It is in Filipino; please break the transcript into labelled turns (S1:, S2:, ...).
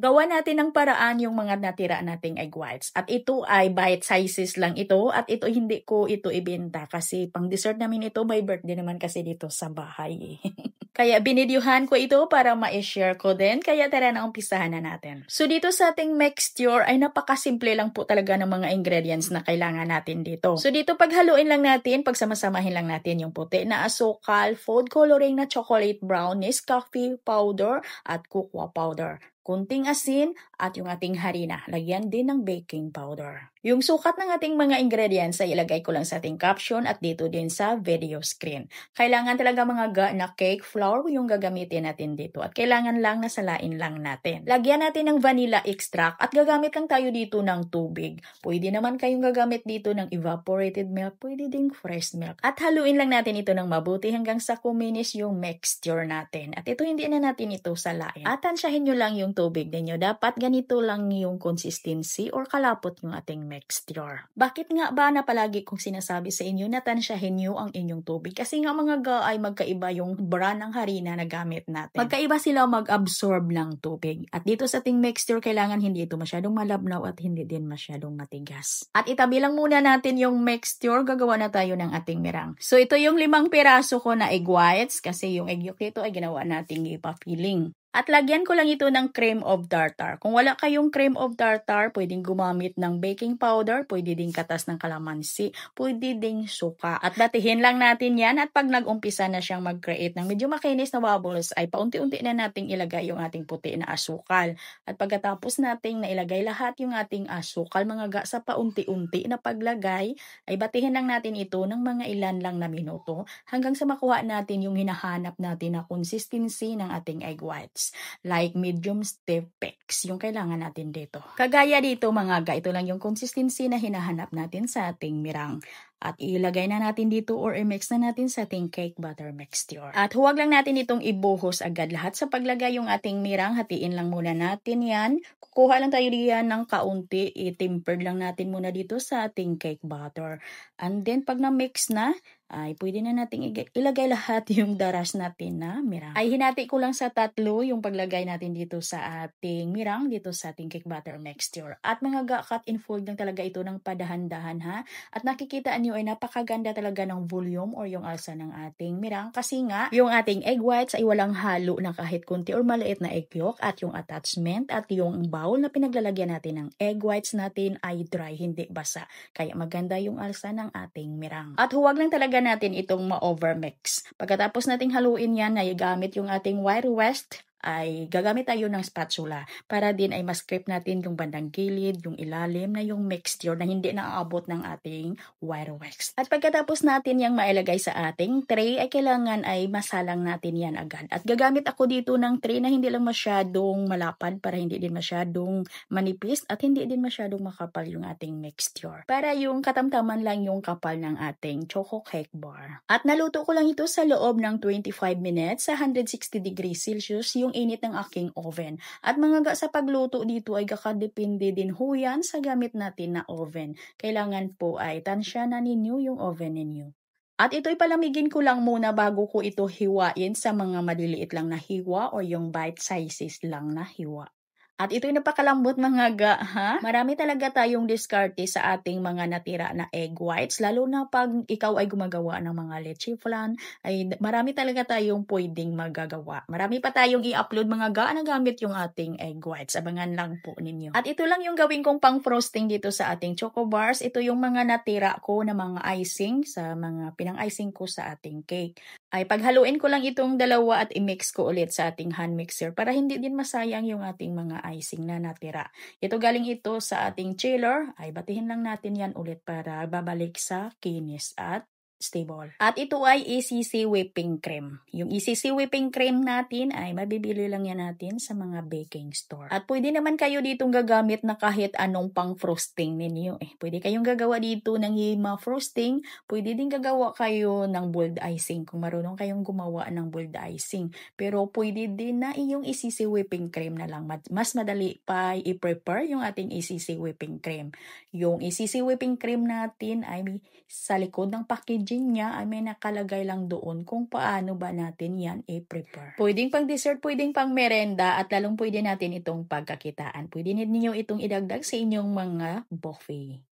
S1: Gawa natin ng paraan yung mga natira nating egg whites. At ito ay bite sizes lang ito. At ito hindi ko ito ibenta kasi pang dessert namin ito. May birthday naman kasi dito sa bahay. Kaya binidyuhan ko ito para ma-share ko din. Kaya tara na umpisahan na natin. So dito sa ating mixture ay napakasimple lang po talaga ng mga ingredients na kailangan natin dito. So dito paghaluin lang natin, pagsamasamahin lang natin yung puti na asukal, food coloring na chocolate brown, Nescafe powder at cocoa powder. Kunting asin at yung ating harina. Lagyan din ng baking powder. Yung sukat ng ating mga ingredients ay ilagay ko lang sa ating caption at dito din sa video screen. Kailangan talaga mga na cake flour yung gagamitin natin dito at kailangan lang na salain lang natin. Lagyan natin ng vanilla extract at gagamit lang tayo dito ng tubig. Pwede naman kayong gagamit dito ng evaporated milk, pwede ding fresh milk. At haluin lang natin ito ng mabuti hanggang sa kuminis yung mixture natin. At ito hindi na natin ito salain. At tansyahin nyo lang yung tubig ninyo. Dapat ganito lang yung consistency or kalapot yung ating mixture. Bakit nga ba na palagi kong sinasabi sa inyo na tansyahin nyo ang inyong tubig? Kasi nga mga ay magkaiba yung brand ng harina na gamit natin. Magkaiba sila mag-absorb ng tubig. At dito sa ating mixture, kailangan hindi ito masyadong malabnaw at hindi din masyadong matigas. At itabi lang muna natin yung mixture. Gagawa na tayo ng ating mirang. So ito yung 5 piraso ko na egg whites kasi yung egg yolk dito ay ginawa nating ipa-filling. At lagyan ko lang ito ng cream of tartar. Kung wala kayong cream of tartar, pwedeng gumamit ng baking powder, pwede ding katas ng kalamansi, pwede ding suka. At batihin lang natin yan at pag nag-umpisa na siyang mag-create ng medyo makinis na bubbles, ay paunti-unti na nating ilagay yung ating puti na asukal. At pagkatapos nating nailagay lahat yung ating asukal, mga sa paunti-unti na paglagay, ay batihin lang natin ito ng mga ilan lang na minuto hanggang sa makuha natin yung hinahanap natin na consistency ng ating egg whites. Like medium stiff peaks, yung kailangan natin dito. Kagaya dito mga ito lang yung consistency na hinahanap natin sa ating mirang. At ilagay na natin dito or i-mix na natin sa ating cake butter mixture. At huwag lang natin itong ibuhos agad lahat sa paglagay yung ating mirang. Hatiin lang muna natin yan. Kukuha lang tayo diyan ng kaunti. I-tempered lang natin muna dito sa ating cake butter. And then pag na-mix na, ay pwede na natin ilagay lahat yung daras natin na mirang. Ay hinati ko lang sa 3 yung paglagay natin dito sa ating mirang, dito sa ating cake butter mixture. At mga cut and fold lang talaga ito ng padahan-dahan ha. At nakikita nyo ay napakaganda talaga ng volume or yung alsa ng ating mirang kasi nga yung ating egg whites ay walang halo na kahit kunti or maliit na egg yolk at yung attachment at yung bowl na pinaglalagyan natin ng egg whites natin ay dry, hindi basa. Kaya maganda yung alsa ng ating mirang. At huwag lang talaga natin itong ma-overmix. Pagkatapos nating haluin yan, ay gamit yung ating wire west, ay gagamit tayo ng spatula para din ay ma-scrape natin yung bandang gilid, yung ilalim na yung mixture na hindi naaabot ng ating wire wax. At pagkatapos natin yung mailagay sa ating tray, ay kailangan ay masalang natin yan agad. At gagamit ako dito ng tray na hindi lang masyadong malapad para hindi din masyadong manipis at hindi din masyadong makapal yung ating mixture. Para yung katamtaman lang yung kapal ng ating choco cake bar. At naluto ko lang ito sa loob ng 25 minutes sa 160 degrees Celsius yung init ng aking oven. At mga sa pagluto dito ay kakadepende din ho yan sa gamit natin na oven. Kailangan po ay tansya na ninyo yung oven ninyo. At ito'y palamigin ko lang muna bago ko ito hiwain sa mga maliliit lang na hiwa o yung bite sizes lang na hiwa. At ito'y napakalambot mga ha? Marami talaga tayong diskarte sa ating mga natira na egg whites. Lalo na pag ikaw ay gumagawa ng mga leche flan, ay marami talaga tayong pwedeng magagawa. Marami pa tayong i-upload mga na gamit yung ating egg whites. Abangan lang po ninyo. At ito lang yung gawin kong pang frosting dito sa ating choco bars. Ito yung mga natira ko na mga icing sa mga pinang-icing ko sa ating cake. Ay paghaluin ko lang itong dalawa at i-mix ko ulit sa ating hand mixer para hindi din masayang yung ating mga icing na natira. Ito galing ito sa ating chiller, ay batihin lang natin yan ulit para babalik sa kinis at stable. At ito ay ECC whipping cream. Yung ECC whipping cream natin ay mabibili lang yan natin sa mga baking store. At pwede naman kayo ditong gagamit na kahit anong pang frosting ninyo. Pwede kayong gagawa dito ng hima frosting. Pwede din gagawa kayo ng boiled icing kung marunong kayong gumawa ng boiled icing. Pero pwede din na yung ECC whipping cream na lang. Mas madali pa i-prepare yung ating ECC whipping cream. Yung ECC whipping cream natin ay sa likod ng packaging packaging niya ay may nakalagay lang doon kung paano ba natin yan i-prepare. Pwedeng pang dessert, pwedeng pang merenda, at lalong pwede natin itong pagkakitaan. Pwede ninyo itong idagdag sa inyong mga buffet.